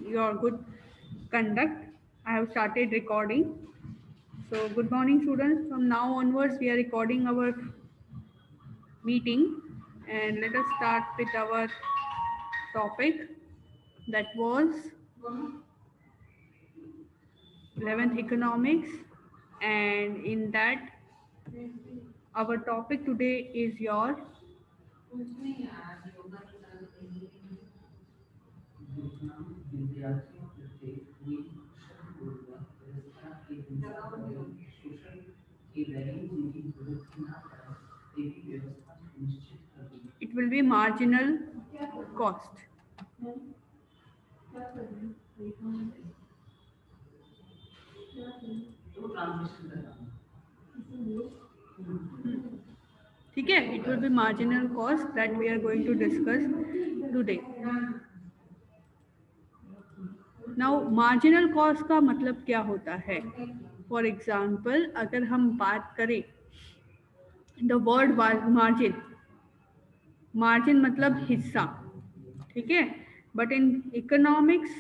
your good conduct. I have started recording. So, good morning, students. From now onwards, we are recording our meeting, and let us start with our topic that was 11th economics, and in that, our topic today is your it will be marginal cost. ठीक है, it will be marginal cost that we are going to discuss today. Now marginal cost का मतलब क्या होता है? For example, अगर हम बात करें the word margin, margin मतलब हिस्सा, ठीक है, but in economics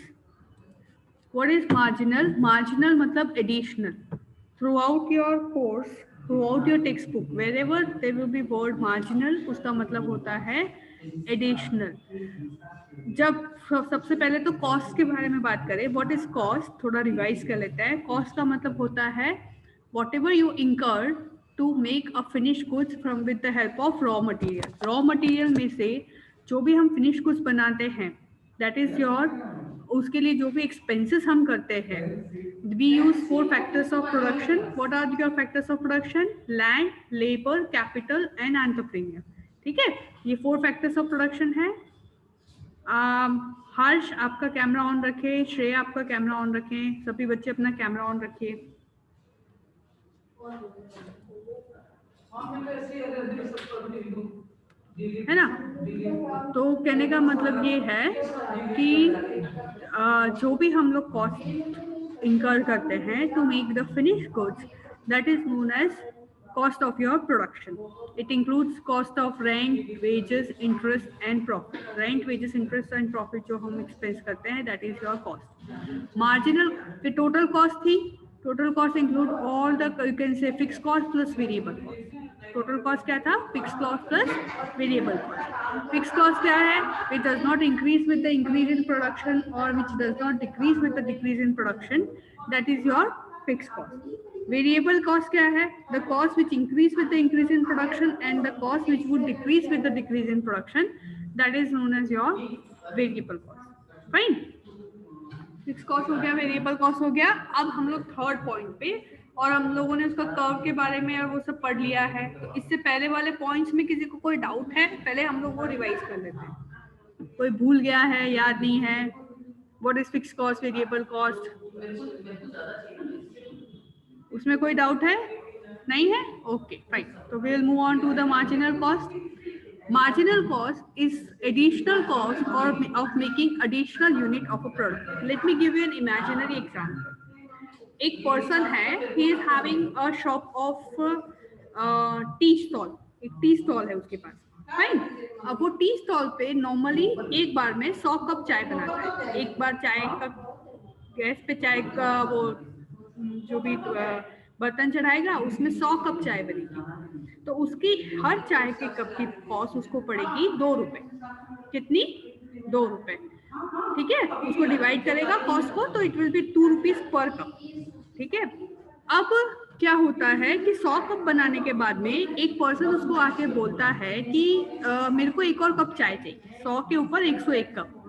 what is marginal? Marginal मतलब additional. Throughout your course, throughout your textbook, wherever there will be word marginal, उसका मतलब होता है additional. जब सबसे पहले तो कॉस्ट के बारे में बात करें, व्हाट इज कॉस्ट, थोड़ा रिवाइज कर लेते हैं. कॉस्ट का मतलब होता है whatever you incur to make a finish goods from with the help of raw material. Raw material में से जो भी हम फिनिश गुड्स बनाते हैं, दैट इज योर, उसके लिए जो भी एक्सपेंसेस हम करते हैं, we use 4 factors of production. What are your factors of production? Land, labour, capital and entrepreneur. ठीक है, ये 4 फैक्टर्स ऑफ प्रोडक्शन है. हर्ष आपका कैमरा ऑन रखें, श्रेया आपका कैमरा ऑन रखें, सभी बच्चे अपना कैमरा ऑन रखिए, है ना. तो कहने का मतलब ये है कि जो भी हम लोग कॉस्ट इंकर करते हैं to make the finish goods, that is known as cost of your production. It includes cost of rent, wages, interest and profit. Rent, wages, interest and profit जो हम expense करते हैं, that is your cost. Marginal, the total cost थी. Total cost include all the, you can say, fixed cost plus variable cost. Total cost क्या था? Fixed cost plus variable cost. Fixed cost क्या है? It does not increase with the increase in production or which does not decrease with the decrease in production. That is your fixed cost. Variable cost क्या है? The cost which increase with the increase in production and the cost which would decrease with the decrease in production, that is known as your variable cost. Fine. Fixed cost हो गया, variable cost हो गया. अब हम लोग third point पे, और हम लोगों ने उसका कर्व के बारे में और वो सब पढ़ लिया है. तो इससे पहले वाले पॉइंट्स में किसी को कोई डाउट है? पहले हम लोग वो रिवाइज कर लेते हैं. कोई भूल गया है, याद नहीं है? What is fixed cost, variable cost? उसमें कोई डाउट है? नहीं है? Okay fine. तो we will move on to the marginal cost. Marginal cost is additional cost और of making additional unit of a product. Let me give you an imaginary example. एक person है, he is having a shop of tea stall. एक tea stall है उसके पास. Fine. अब वो tea stall पे normally एक बार में 100 कप चाय बनाता है. एक बार चाय का गैस पे चाय का वो जो भी बर्तन चढ़ाएगा उसमें 100 कप चाय बनेगी. तो उसकी हर चाय के कप की कॉस्ट उसको पड़ेगी 2 रुपए. कितनी? 2 रुपए. ठीक है, उसको डिवाइड करेगा कॉस्ट को, तो it will B 2 rupees per cup. ठीक है. अब क्या होता है कि 100 कप बनाने के बाद में एक पर्सन उसको आके बोलता है कि मेरे को एक और कप चाय चाहिए. 100 के ऊपर 101 कप.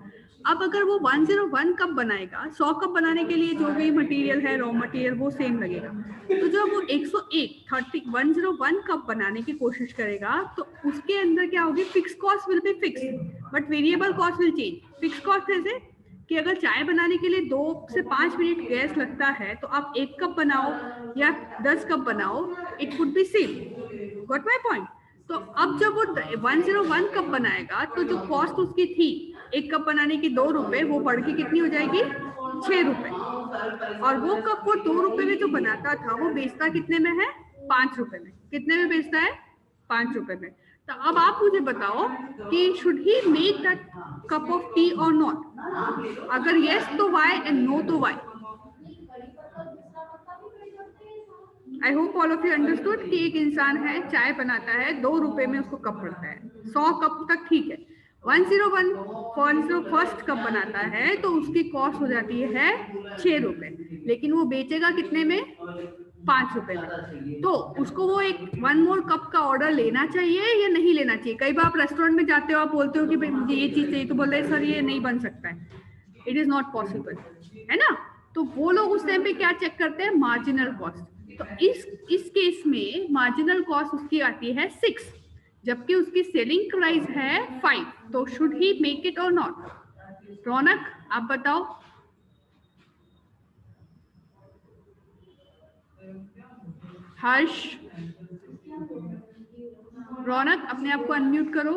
अब अगर वो 101 कप बनाएगा, 100 कप बनाने के लिए जो भी मटेरियल है, रॉ मटेरियल, वो सेम लगेगा. तो जब वो 101 कप बनाने की कोशिश करेगा, तो उसके अंदर क्या होगी? Fix cost will be fix but variable cost will change. Fix cost ऐसे कि अगर चाय बनाने के लिए 2 से 5 मिनट गैस लगता है, तो आप 1 कप बनाओ या 10 कप बनाओ, it would be same. Got my point? तो अब जब वो 101 कप बनाएगा, तो जो कॉस्ट उसकी थी 1 कप बनाने की 2 रुपए, वो बढ़ के कितनी हो जाएगी? 6 रुपए. और वो कप वो 2 रुपए में जो बनाता था, वो बेचता कितने में है? 5 रुपए में. कितने में बेचता है? 5 रुपए में. तो अब आप मुझे बताओ कि should he make that cup of tea और नॉट? अगर यस तो वाई एंड नो तो why? I hope all of you understood कि एक इंसान है, चाय बनाता है, 2 रुपए में उसको कप पड़ता है, 100 कप तक ठीक है। 101 फर्स्ट कप बनाता है तो उसकी कॉस्ट हो जाती है 6 रुपए, लेकिन वो बेचेगा कितने में? 5 रुपए में। तो उसको वो एक 1 मोर कप का ऑर्डर लेना चाहिए या नहीं लेना चाहिए? कई बार आप रेस्टोरेंट में जाते हो, आप बोलते हो कि भाई मुझे ये चीज चाहिए, तो बोल रहे सर ये नहीं बन सकता है, इट इज नॉट पॉसिबल, है ना? तो वो लोग उस टाइम पे क्या चेक करते हैं? Marginal cost. तो इस केस में मार्जिनल कॉस्ट उसकी आती है 6, जबकि उसकी सेलिंग प्राइस है 5। तो should he make it or not? रौनक आप बताओ। हर्ष, रौनक अपने आप को अनम्यूट करो।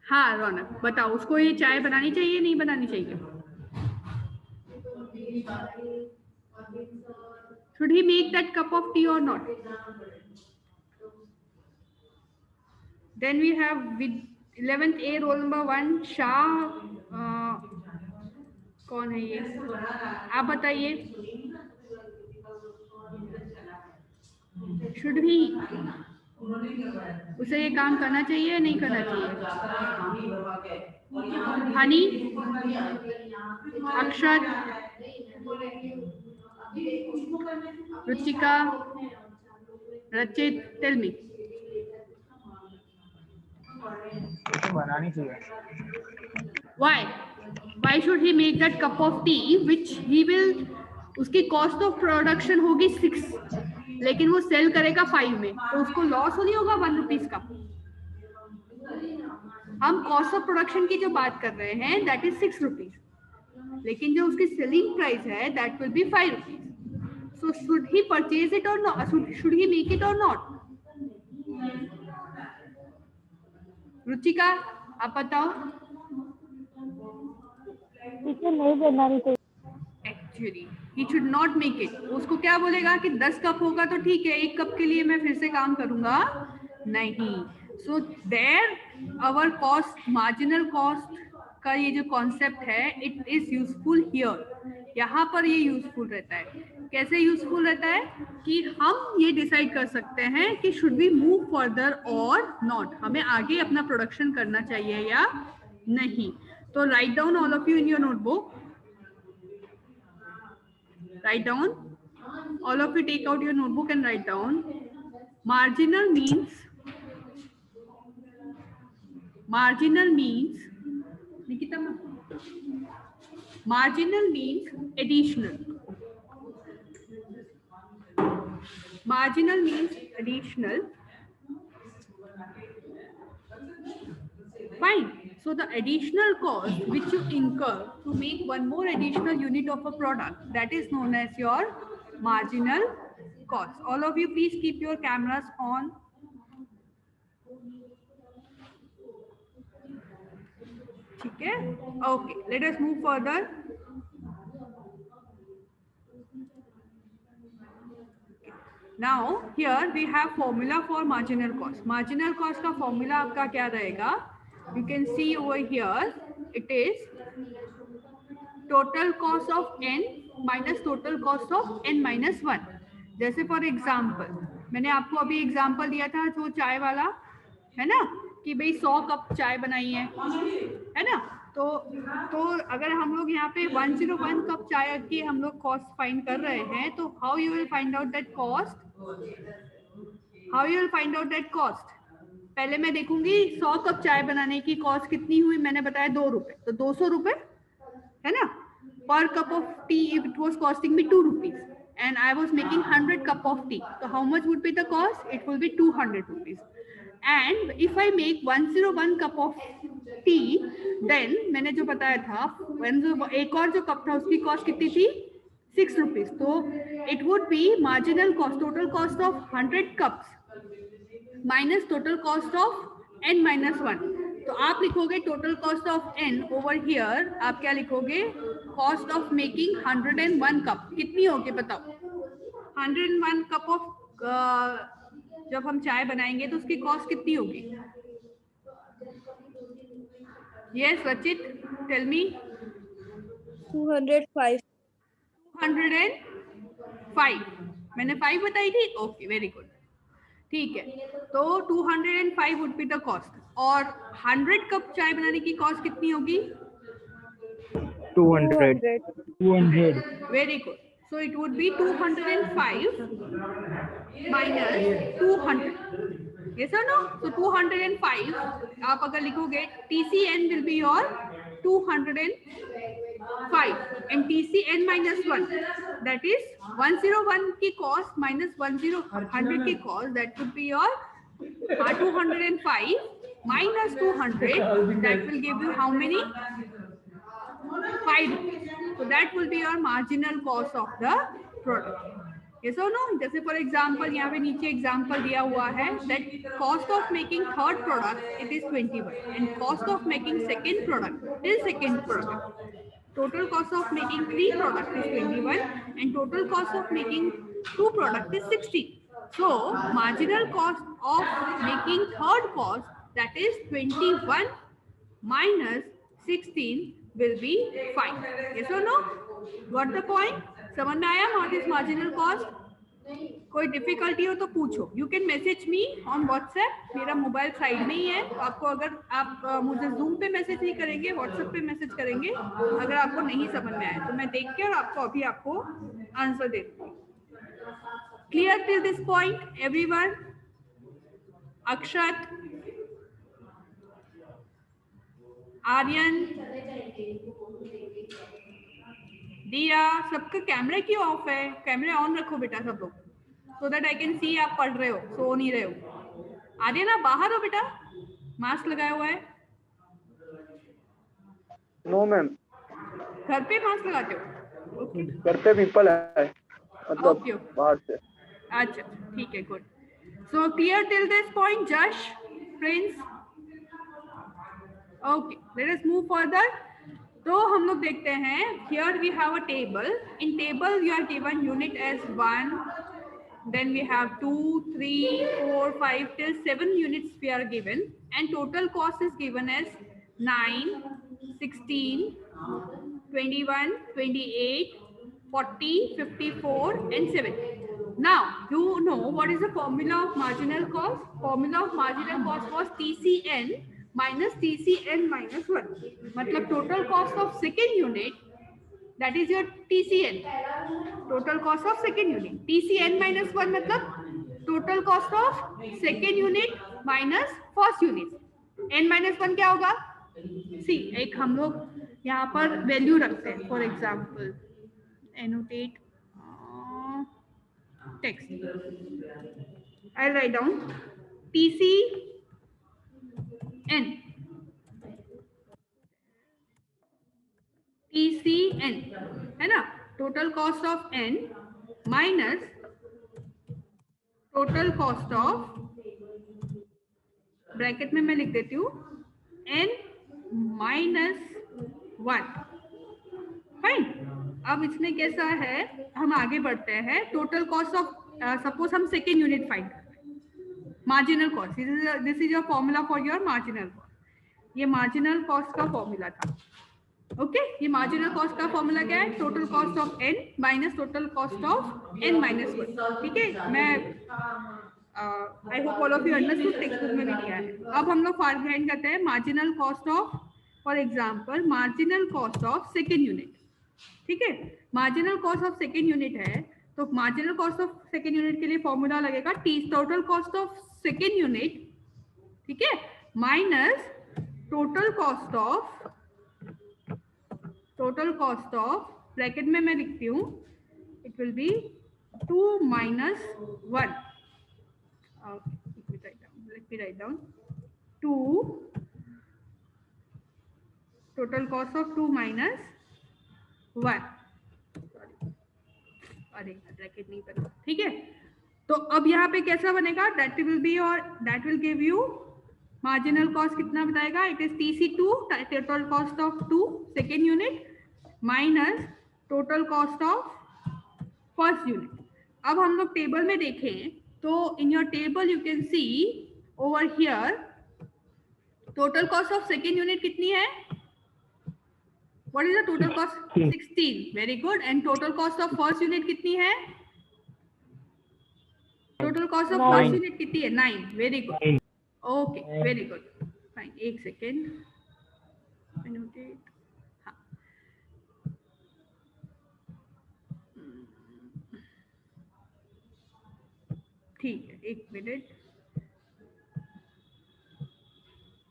हाँ रौनक बताओ, उसको ये चाय बनानी चाहिए नहीं बनानी चाहिए? Should he make that cup of tea or not? Then we have with 11th A roll number 1 Shah, कौन है ये? आप बताइए। शुड भी उसे ये काम करना चाहिए नहीं करना चाहिए? हनी, अक्षत, रुचिका, रचित, टेल मी। बनानी चाहिए। Why should he make that cup of tea which he will, उसकी कॉस्ट ऑफ प्रोडक्शन होगी 6, लेकिन वो सेल करेगा 5 में, तो उसको लॉस नहीं होगा 1 रुपीज का? हम कॉस्ट ऑफ प्रोडक्शन की जो बात कर रहे हैं दैट इज 6 रुपीज, लेकिन जो उसकी सेलिंग प्राइस है that will be 5 rupees. So should he purchase it or not? Should he make it or not? Ruchika आप बताओ। नहीं बनानी चाहिए। Actually he should not make it. उसको क्या बोलेगा कि 10 कप होगा तो ठीक है, 1 कप के लिए मैं फिर से काम करूंगा नहीं। So there our cost, marginal cost का ये जो कॉन्सेप्ट है इट इज यूजफुल हियर। यहाँ पर ये यूजफुल रहता है। कैसे यूजफुल रहता है कि हम ये डिसाइड कर सकते हैं कि शुड वी मूव फर्दर और नॉट, हमें आगे अपना प्रोडक्शन करना चाहिए या नहीं। तो write down all of you in your notebook, write down, all of you take out your notebook and write down. Marginal means Nikita ma, marginal means additional. Marginal means additional. Fine. So the additional cost which you incur to make one more additional unit of a product, that is known as your marginal cost. All of you please keep your cameras on. ठीक है? Okay, let us move further. Now here we have formula for marginal cost. Marginal cost का formula आपका क्या रहेगा? You can see over here it is total cost of n minus total cost of n minus 1. जैसे for example मैंने आपको अभी example दिया था जो चाय वाला है ना, कि भाई 100 कप चाय बनाई है ना, तो अगर हम लोग यहाँ पे 101 कप चाय की हम लोग कॉस्ट फाइंड कर रहे हैं, तो how you will find out that cost? पहले मैं देखूंगी 100 कप चाय बनाने की कॉस्ट कितनी हुई, मैंने बताया 2 रुपए, तो 200 रुपए है ना पर cup of T. It was costing me 2 rupees and I was making 100 cup of tea, so how much would be the cost? It will be 200 rupees. And if I make 101 cup of tea, then मैंने जो बताया था एक और जो cup था उसकी cost कितनी थी? 6 रुपीज। तो it would be marginal cost, total cost of 100 cups minus total cost of n minus 1. तो आप लिखोगे total cost of n over here, आप क्या लिखोगे? कॉस्ट ऑफ मेकिंग 101 कप कितनी होगी बताओ? 101 कप ऑफ जब हम चाय बनाएंगे तो उसकी कॉस्ट कितनी होगी? यस रचित, टेल मी। 205. 205, मैंने 5 बताई थी। ओके वेरी गुड, ठीक है। तो 205 वुड बी द कॉस्ट। और 100 कप चाय बनाने की कॉस्ट कितनी होगी? 200. 200. Very good, so it would be 205 minus 200। Yes और नो? सो 205 आप अगर लिखोगे TCN will be your 205 and TCN minus 1 that is 101 की कॉस्ट माइनस 100 की cost, that would be your 205 minus 200, that will give you how many? 5 rupees. So that will be your marginal cost of the product. Yes or no? जैसे for example यहाँ पे नीचे example दिया हुआ है that cost of making third product it is 21 and cost of making second product is second product. Total cost of making 3 product is 21 and total cost of making 2 product is 60. So marginal cost of making third cost, that is 21 minus 16 will be 5. Yes or no? Got the point? समझ में आया what is marginal cost? कोई difficulty हो तो पूछो। You can message me on WhatsApp, मेरा mobile side में ही है। तो आपको अगर आप मुझे जूम पे मैसेज नहीं करेंगे, व्हाट्सएप पे मैसेज करेंगे अगर आपको नहीं समझ में आया तो मैं देख के और आपको आंसर दे दूंगी। Clear till this point everyone? Akshat, Aryan, Diya, सबका कैमरा क्यों ऑफ है? कैमरा ऑन रखो बेटा सब लोग, so that I can see आप पढ़ रहे हो, सो नहीं रहे हो। आर्यन आप बाहर हो बेटा, मास्क लगाया हुआ है? No ma'am. घर पे मास्क लगाते हो? ओके, घर पे पीपल है, मतलब बाहर से। अच्छा ठीक है, good. So clear till this point Jash, Prince? Okay, let us move further. तो हम लोग देखते हैं, here we have a table. In table you are given unit as 1, then we have 2, 3, 4, 5 till 7 units we are given, and total cost is given as 9, 16, 21, 28, 40, 54 and 7. Now you know what is the formula of marginal cost? Formula of marginal cost was TCN minus TCN minus 1. मतलब total cost of second unit, that is your TCN, total cost of second unit. TCN minus 1 मतलब total cost of second unit minus first unit. N minus 1 क्या होगा? सी, एक हम लोग यहाँ पर value रखते हैं, for example annotate text, I write down TCN है ना, total cost of N minus total cost of, bracket में मैं लिख देती हूँ N माइनस 1। फाइन। अब इसमें कैसा है, हम आगे बढ़ते हैं। टोटल कॉस्ट ऑफ, सपोज हम सेकेंड यूनिट फाइंड कर रहे हैं, marginal cost, this is your formula for your marginal cost. ये मार्जिनल कॉस्ट का फॉर्मूला था। ओके, ये मार्जिनल कॉस्ट का फॉर्मूला क्या है? Total cost of N minus total cost of N minus 1। ठीक है, मैं आई hope all of you understood, text book में भी दिया है। अब हम लोग फाइंड करते हैं marginal cost of, for example marginal cost of second unit. ठीक है, marginal cost of second unit है, तो marginal cost of second unit के लिए फॉर्मूला लगेगा T, total cost of second unit, ठीक है, minus total cost of bracket में मैं लिखती हूँ, it will B 2 minus 1. Let me write down 2, total cost of 2 minus 1. अरे ब्रैकेट नहीं बना, ठीक है। तो अब यहाँ पे कैसा बनेगा? दैट विल बी और that will give you marginal cost कितना बताएगा? It is TC2, total cost of 2 second unit, minus total cost of first unit. अब हम लोग टेबल में देखें तो in your table you can see over here total cost of second unit कितनी है? What is the total cost? 16. Very good. And total cost of first unit कितनी है? Total cost of first unit कितनी है? 9. Very good. Okay, very good. Fine. एक second. हाँ, ठीक है, एक मिनट.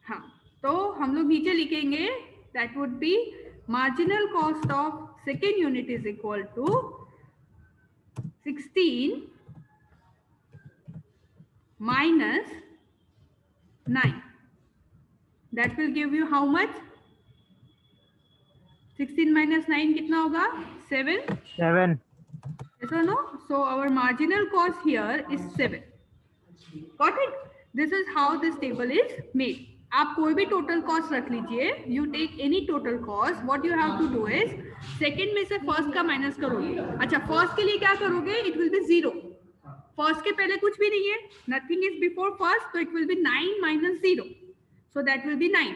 हाँ, तो हम लोग नीचे लिखेंगे that would be marginal cost of second unit is equal to 16 minus 9. That will give you how much? 16 minus 9 कितना होगा? 7. 7. Yes or no? So our marginal cost here is 7. Got it? This is how this table is made. आप कोई भी total cost रख लीजिए. You take any total cost. What you have to do is second में से first का minus करोगे. अच्छा, फर्स्ट के लिए क्या करोगे? It will B 0. फर्स्ट के पहले कुछ भी नहीं है, नथिंग इज बिफोर फर्स्ट, तो it will be 9 minus 0. So that will be 9.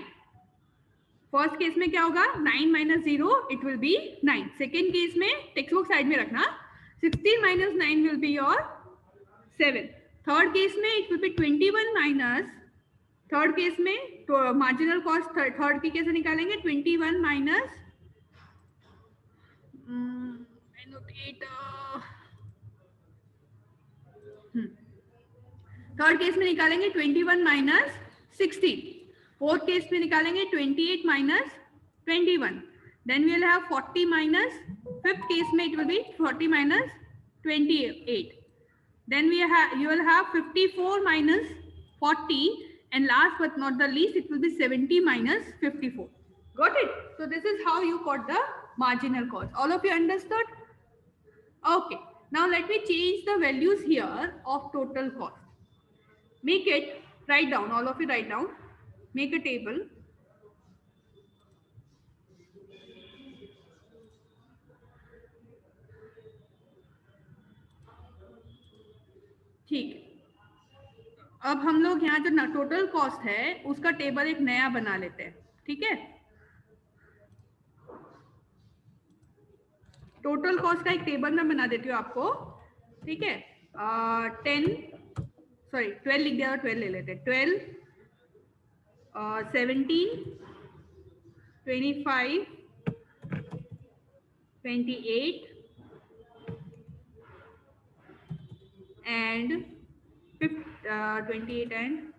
First case में क्या होगा? 9 minus 0, it will be 9. Second case में टेक्स्ट बुक साइड में रखना. 16 minus 9 will be your 7. Third case में it will be 21 minus, third case में तो marginal cost third की कैसे निकालेंगे? 21 माइनस थर्ड केस में निकालेंगे 21 माइनस 16. फोर्थ केस में निकालेंगे 28 minus 21. Then we will have 40 minus, fifth case में it will be 40 minus 28. Then you will have 54 minus 40, and last but not the least it will be 70 minus 54. Got it? So this is how you got the marginal cost. All of you understood? Okay. Now let me change the values here of total cost. Make it, write down, all of you write down, make a table. ठीक है. अब हम लोग यहाँ जो ना total cost है उसका टेबल एक नया बना लेते हैं. ठीक है, टोटल कॉस्ट का एक टेबल मैं बना देती हूँ आपको. ठीक है, 12 लिख दिया, 12 ले लेते हैं. 12, 17, 25, 28 and 28 and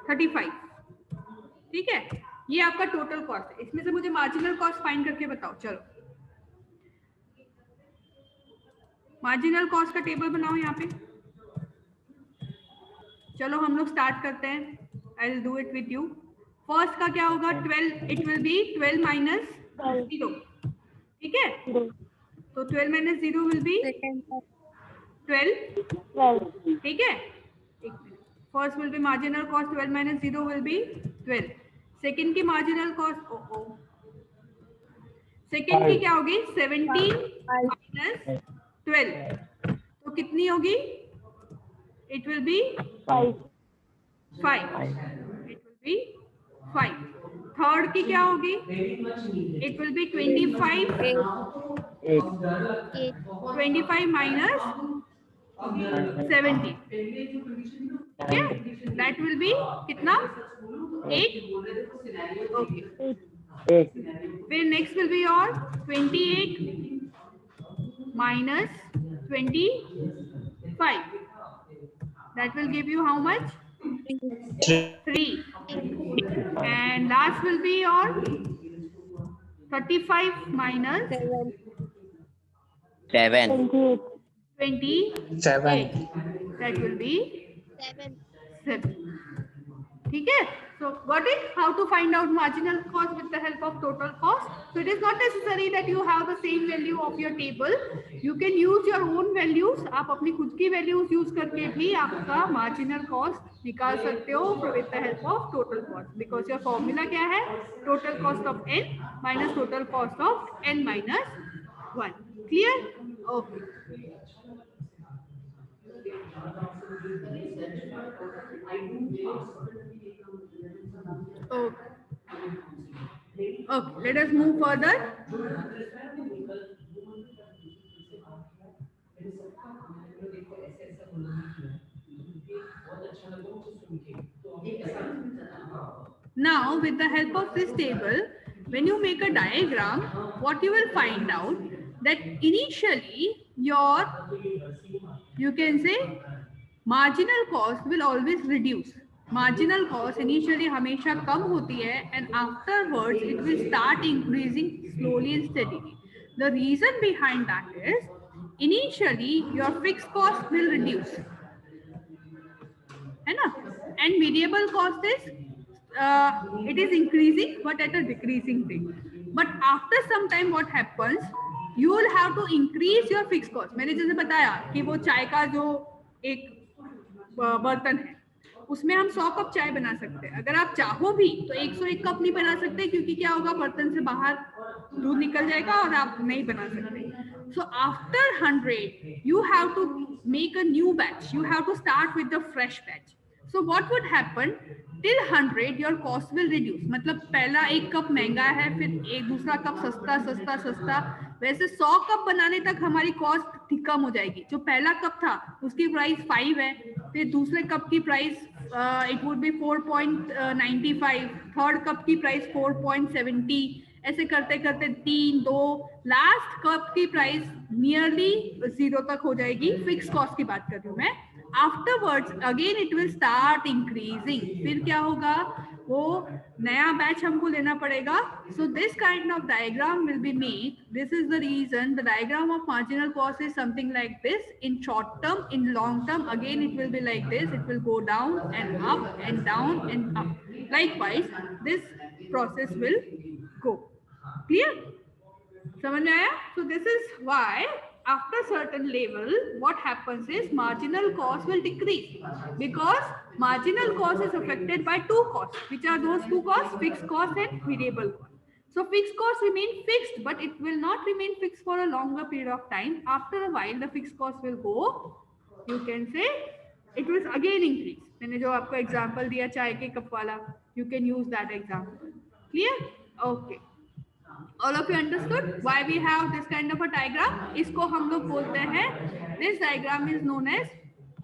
35. ठीक है, ये आपका टोटल कॉस्ट है. इसमें से मुझे मार्जिनल कॉस्ट फाइंड करके बताओ. चलो मार्जिनल कॉस्ट का टेबल बनाओ यहाँ पे. चलो हम लोग स्टार्ट करते हैं. I will do it with you. First का क्या होगा? 12. It will B 12 minus 0. ठीक है, तो 12 माइनस 0 विल बी 12. ठीक है, first will be marginal cost 12 minus 0 will be 12. Second की मार्जिनल कॉस्ट, सेकेंड की क्या होगी? 17 माइनस 12. तो कितनी होगी? It will be 5. It will be 5. Third की क्या होगी? It will B 25 minus 70. ठीक है, दैट विल बी कितना? 8. ओके, फिर next will be your 28 minus 25. That will give you how much? 3. And last will be your 35 minus 7. 28. That will be 7. ठीक है, So got it? How to find out marginal cost with the help of total cost? So it is not necessary that you have the same value of your table. You can use your own values. आप अपनी खुद की values use करके भी आपका marginal cost निकाल सकते हो with the help of total cost. Because your formula क्या है? Total cost of n minus total cost of n minus 1. Clear? Okay. Okay. Okay, let us move further. Now, with the help of this table, when you make a diagram, what you will find out that initially you can say marginal cost will always reduce. Marginal cost initially हमेशा कम होती है and afterwards it will start increasing slowly and steadily. The reason behind that is initially your fixed cost will reduce, है ना? And variable cost is it is increasing but at a decreasing rate. But after some time what happens, you will have to increase your fixed cost. मैंने जैसे बताया कि वो चाय का जो एक बर्तन है उसमें हम 100 कप चाय बना सकते हैं. अगर आप चाहो भी तो 101 कप नहीं बना सकते, क्योंकि क्या होगा, बर्तन से बाहर दूध निकल जाएगा और आप नहीं बना सकते. So after 100 you have to make a new batch. You have to start with the fresh batch. So what would happen, till 100 your cost will reduce. मतलब पहला एक कप महंगा है, फिर एक दूसरा कप सस्ता सस्ता सस्ता, वैसे 100 कप बनाने तक हमारी कॉस्ट कम हो जाएगी. जो पहला कप था उसकी प्राइस 5 है, फिर दूसरे कप की price it would be 4.95, third cup की प्राइस 4.70, ऐसे करते करते 3, 2, लास्ट कप की प्राइस नियरली 0 तक हो जाएगी. फिक्स कॉस्ट की बात कर रही हूँ मैं. Afterwards again it will start increasing. फिर क्या होगा, वो नया बैच हमको लेना पड़ेगा. So this kind of diagram will be made. This is the reason the diagram of marginal cost is something like this. In short term, in long term again it will be like this. It will go down and up and down and up. Likewise this process will go. Clear? समझ में आया? So this is why after certain level what happens is marginal cost will decrease, because marginal cost is affected by two costs. Which are those two costs? Fixed cost and variable cost. So fixed cost remain fixed, but it will not remain fixed for a longer period of time. After a while the fixed cost will go, you can say it will again increase. मैंने जो आपको example दिया चाय के cup वाला, you can use that example. Clear? Okay. All of you understood why we have this kind of a diagram? इसको हम लोग बोलते हैं, this diagram is known as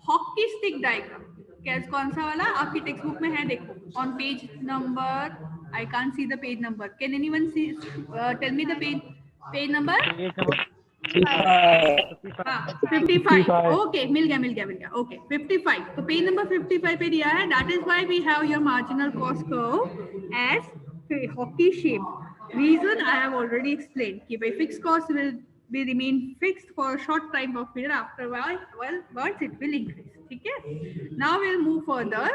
hockey stick diagram. कैसे, कौन सा वाला आपकी टेक्स्ट बुक में है? देखो on page number, I can't see the page number. Can anyone see? Tell me the page number. 55. Okay, मिल गया. Okay, 55. तो पेज नंबर 55 पे दिया है. That is why we have your marginal cost curve as hockey shape. Reason I have already explained कि भाई fixed cost will be remain fixed for a short time of period. After a while, once it will increase. ठीक है? Now we'll move further.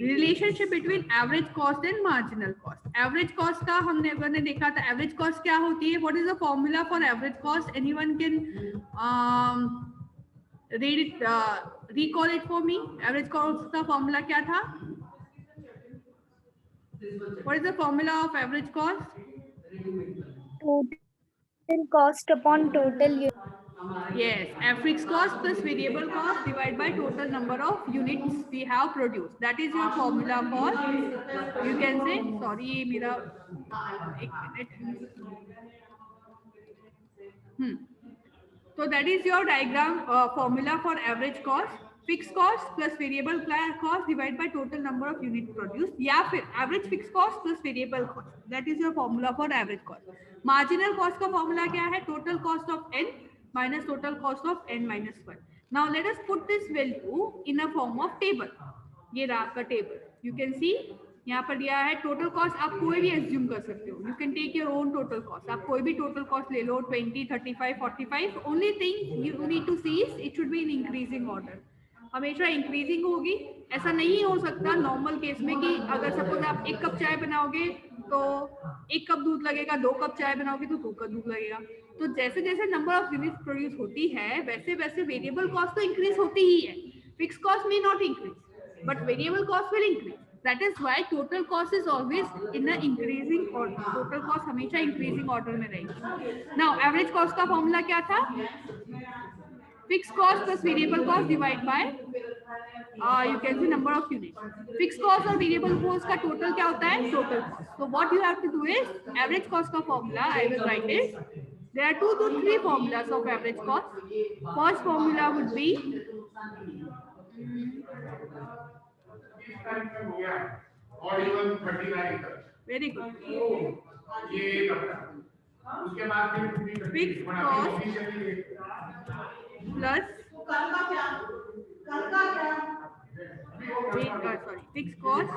Relationship between average cost and marginal cost. Average cost का हमने देखा था. Average cost क्या होती है? What is the formula for average cost? Anyone can read it, recall it for me. Average cost का formula क्या था? What is the formula of average cost? Total cost upon total unit. Yes, fixed cost plus variable cost divided by total number of units we have produced. That is your formula for, you can say, sorry मेरा एक minute. So that is your diagram formula for average cost. Fixed cost plus variable cost divided by total number of units produced, या फिर average fixed cost plus variable cost. That is your formula for average cost. Marginal cost का formula क्या है? Total cost of n minus total cost of n minus 1. Now let us put this value in a form of table. ये रहा आपका table. You can see यहाँ पर दिया है टोटल कॉस्ट. आप कोई भी एज्यूम कर सकते हो. You can take your own total cost. आप कोई भी टोटल कॉस्ट ले लो, 20, 35, 45. Only thing you need to see is it should be in increasing order. हमेशा इंक्रीजिंग होगी। ऐसा नहीं हो सकता नॉर्मल केस में कि अगर सपोज आप 1 कप चाय बनाओगे तो 1 कप दूध लगेगा, 2 कप चाय बनाओगे तो 2 कप दूध लगेगा। तो जैसे जैसे नंबर ऑफ यूनिट्स प्रोड्यूस होती है वैसे वैसे वेरिएबल कॉस्ट तो इंक्रीज होती ही है। Fix cost may not increase but variable cost will increase. That is why total cost is always in a increasing order. Total cost हमेशा increasing order में रहेगी। Now average cost का formula क्या था? Fixed cost plus variable cost divided by you can see number of units. Fixed cost और variable cost का total क्या होता है? Total cost. So what you have to do is average cost का formula I will write it. There are 2 to 3 formulas of average cost. First formula would be very good. Fixed cost plus fixed cost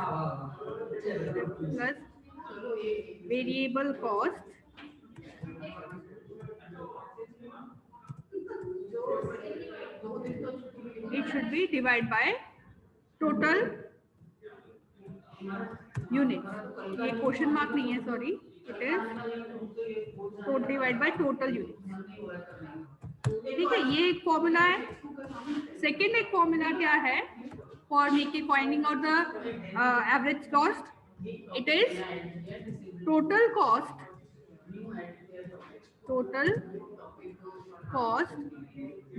plus variable cost it should be divided by total units. ये question mark नहीं है, sorry, it is divide by total units. ठीक है, ये एक formula है। Second एक formula क्या है for making finding out the average cost? It is total cost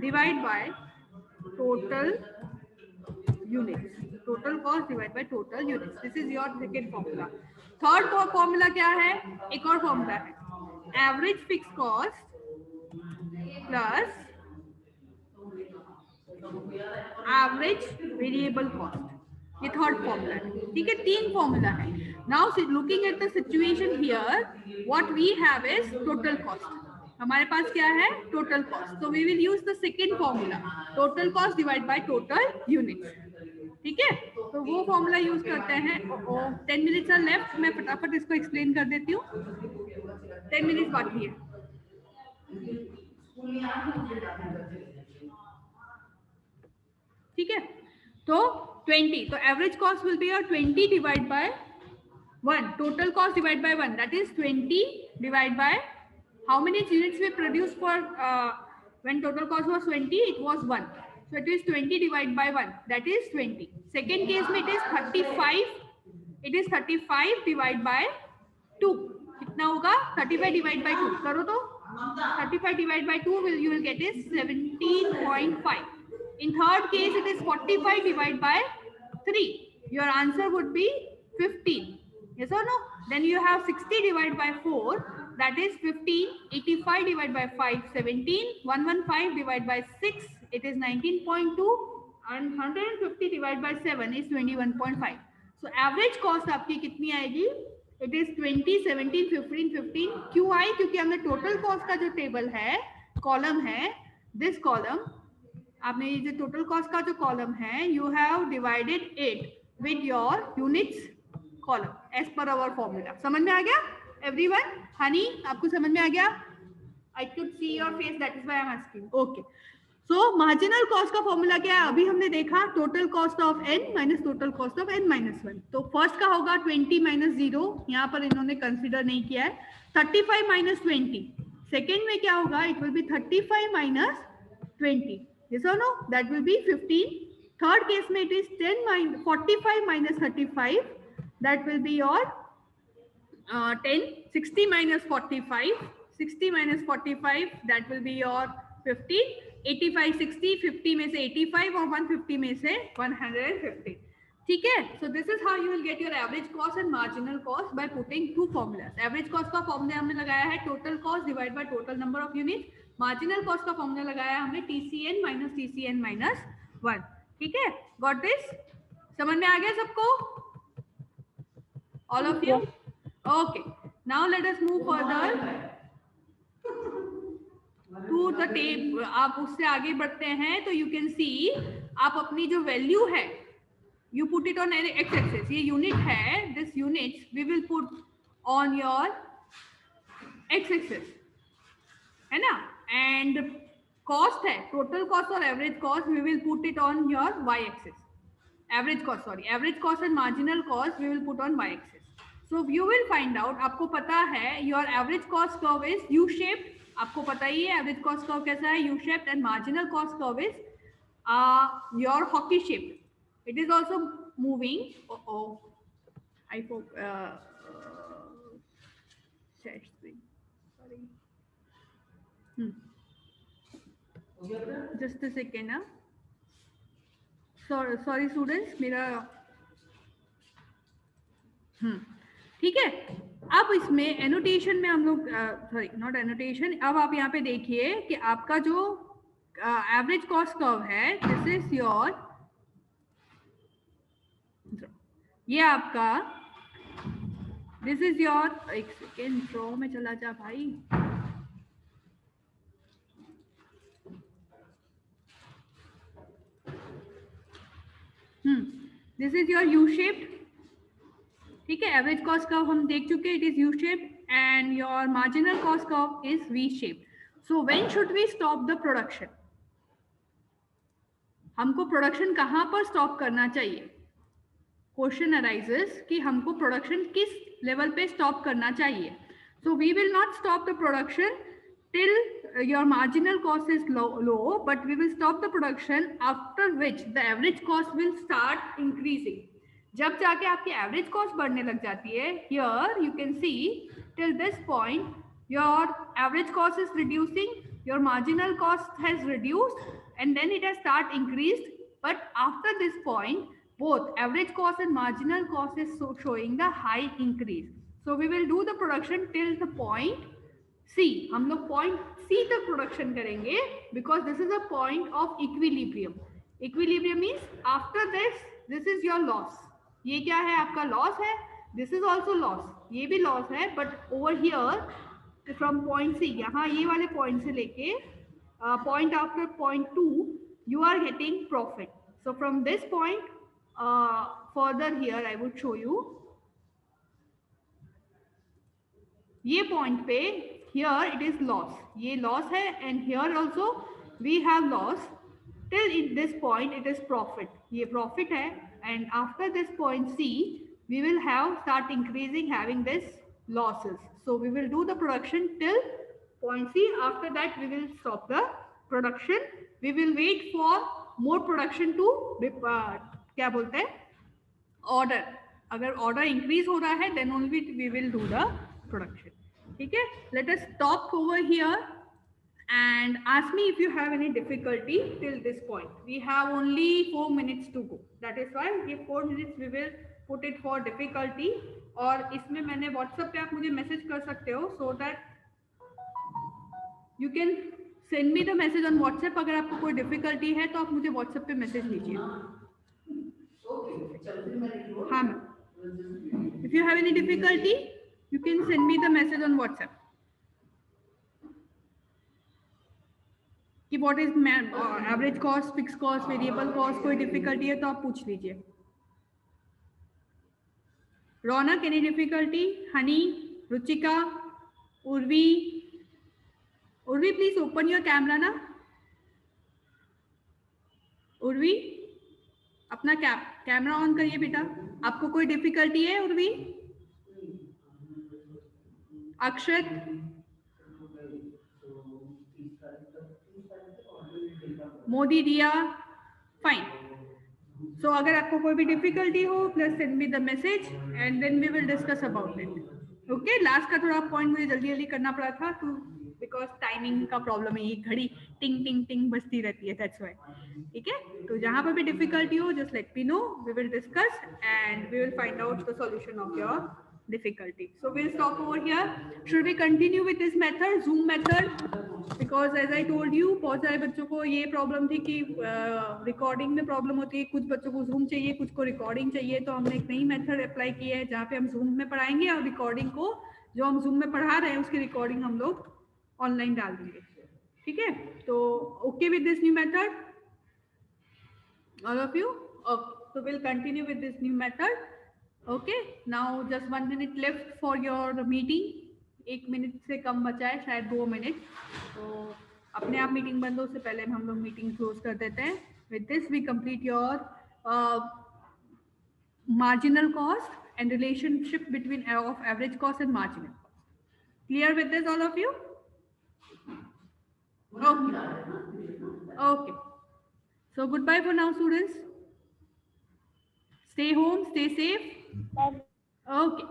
divide by total units. Total cost divided by total units. This is your second formula. Third formula क्या है? एक और formula है, average fixed cost plus average variable cost. ये third formula है। ठीक है, 3 formula है। Now looking at the situation here, what we have is total cost. हमारे पास क्या है? Total cost. तो we will use the second formula, total cost divide by total units. ठीक है, तो वो फॉर्मूला यूज करते हैं। 10 मिनट्स आर लेफ्ट, मैं फटाफट इसको एक्सप्लेन कर देती हूँ, 10 मिनट्स बाकी है। ठीक है, तो 20, तो average cost will be 20 divide by 1, total cost divide bye 1, that is 20 divide by how many units we produced for when total cost was 20? It was 1. So it is 20 divided by 1, that is 20. Second case में it is 35. It is 35 divided by 2. कितना होगा? 35 divided by 2 करो तो 35 divided by 2 you will get is 17.5. In third case it is 45 divided by 3. Your answer would be 15. Yes or no? Then you have 60 divided by 4, that is 15. 85 divided by 5, 17. 115 divided by 6, it is 19.2. And 150 divided by 7 is 21.5. So average cost आपकी कितनी आएगी? It is 20, 17, 15, 15. क्यों आई? क्योंकि हमने total cost का जो table है, column है, दिस कॉलम, आपने ये जो टोटल कॉस्ट का जो कॉलम है, you have divided it with your units column as per our formula. समझ में आ गया everyone? हनी, आपको समझ में आ गया? I could see your face, that is why I am asking. Okay. So marginal cost का फॉर्मूला क्या है? अभी हमने देखा total cost of n minus total cost of n minus 1. तो फर्स्ट का होगा 20 माइनस 0, यहाँ पर इन्होंने कंसिडर नहीं किया है। 35 माइनस 20. सेकेंड में क्या होगा? It will be 35 minus 20. Yes or no? That will be 15. Third case में it is 45 minus 35. That will be your 10. 60 minus 45. 60 minus 45, that will be your 15. 85, 60, 50 में से 85 और 150 में से 150. ठीक है, so this is how you will get your average cost and marginal cost by putting 2 formulas. Average cost का formula हमने लगाया है total cost divided by total number of units. Marginal cost का फॉर्मूला लगाया है हमने TCN minus TCN minus 1. ठीक है, got this? समझ में आ गया सबको? All of you? Okay. Now let us move further to the table. आप उससे आगे बढ़ते हैं तो you can see आप अपनी जो वैल्यू है you put it on x axis. ये यूनिट है, this units we will put on your x axis, है ना? And कॉस्ट है, टोटल कॉस्ट और average cost, we will put it on your Y axis. Average cost, sorry, average cost and marginal cost we will put on Y axis. So you will find out, आपको पता है your average cost curve is U shape, आपको पता ही है average cost curve कैसा है, U shape, and marginal cost curve is your hockey shape. It is also moving. I just a second. Sorry students, मेरा ठीक है. अब इसमें एनोटेशन में हम लोग, सॉरी नॉट एनोटेशन, अब आप यहाँ पे देखिए कि आपका जो एवरेज कॉस्ट कर्व है, दिस इज योर, ये आपका, दिस इज योर, एक सेकेंड ड्रॉ में चला जा भाई. This is your U shaped. ठीक है, एवरेज कॉस्ट कर्व हम देख चुके, it is U shape, and your marginal cost curve is V shape. So when should we stop the production? हमको प्रोडक्शन कहाँ पर स्टॉप करना चाहिए? क्वेश्चन अराइजेस कि हमको प्रोडक्शन किस लेवल पे स्टॉप करना चाहिए. So we will not stop the production till your marginal cost is low, but we will stop the production, after which the average cost will start increasing. जब जाके आपकी average cost बढ़ने लग जाती है, here you can see till this point your average cost is reducing, your marginal cost has reduced, and then it has start increased. But after this point, both average cost and marginal cost is showing the high increase. So we will do the production till the point C. हम लोग point C तक production करेंगे, because this is a point of equilibrium. Equilibrium means after this is your loss. ये क्या है? आपका loss है. This is also loss, ये भी लॉस है. But over here from point C, यहाँ ये वाले पॉइंट से लेके point after point 2 you are getting profit. So from this point further here I would show you, ये पॉइंट पे here it is loss, ये loss है, and here also we have loss. Till in this point it is profit, ये profit है, and after this point C we will have start increasing having this losses. So we will do the production till point C. After that we will stop the production. We will wait for more production to क्या बोलते हैं, order. अगर order increase हो रहा है then only we will do the production. ठीक है, let us stop over here and ask me if you have any difficulty till this point. We have only 4 minutes to go. That is why ये 4 minutes we will put it for difficulty. और इसमें मैंने WhatsApp पे आप मुझे message कर सकते हो, so that you can send me the message on WhatsApp. अगर आपको कोई difficulty है तो आप मुझे WhatsApp पे मैसेज लीजिए. हाँ ma'am, if you have any difficulty you can send me the message on WhatsApp कि what is average cost, fixed cost, variable cost, कोई difficulty है तो आप पूछ लीजिए. रौनक, any difficulty? Honey, Ruchika, Urvi, Urvi please open your camera ना. उर्वी अपना कैमरा ऑन करिए बेटा. आपको कोई difficulty है उर्वी? अक्षत, मोदी दिया, फाइन. सो अगर आपको कोई भी डिफिकल्टी हो, please send me the message and then we will discuss about it. Okay, last का थोड़ा पॉइंट मुझे जल्दी जल्दी करना पड़ा था तो बिकॉज टाइमिंग का प्रॉब्लम है, ये घड़ी टिंग टिंग टिंग बजती रहती है, दैट्स व्हाई. ठीक है, तो जहां पर भी डिफिकल्टी हो just let me know, we will discuss and we will find out the solution of your difficulty. So we'll stop over here. Should we continue with this method, Zoom method? Because as I told you, बहुत सारे बच्चों को ये problem थी कि recording में problem होती है. कुछ बच्चों को Zoom चाहिए, कुछ को रिकॉर्डिंग चाहिए. तो हमने एक नई मेथड अप्लाई की है जहाँ पे हम Zoom में पढ़ाएंगे और रिकॉर्डिंग को जो हम Zoom में पढ़ा रहे हैं उसकी रिकॉर्डिंग हम लोग ऑनलाइन डाल देंगे. ठीक है, तो okay with this new method all of you? So we'll continue with this new method. Okay, now just 1 minute left for your meeting. 1 minute से कम बचा है, शायद 2 मिनट. तो अपने आप मीटिंग बंद हो उससे पहले हम लोग मीटिंग क्लोज कर देते हैं. With this we complete your marginal cost and relationship between of average cost and marginal cost. Clear with this, all of you? Okay. Okay. So goodbye for now, students. Stay home, stay safe. Okay.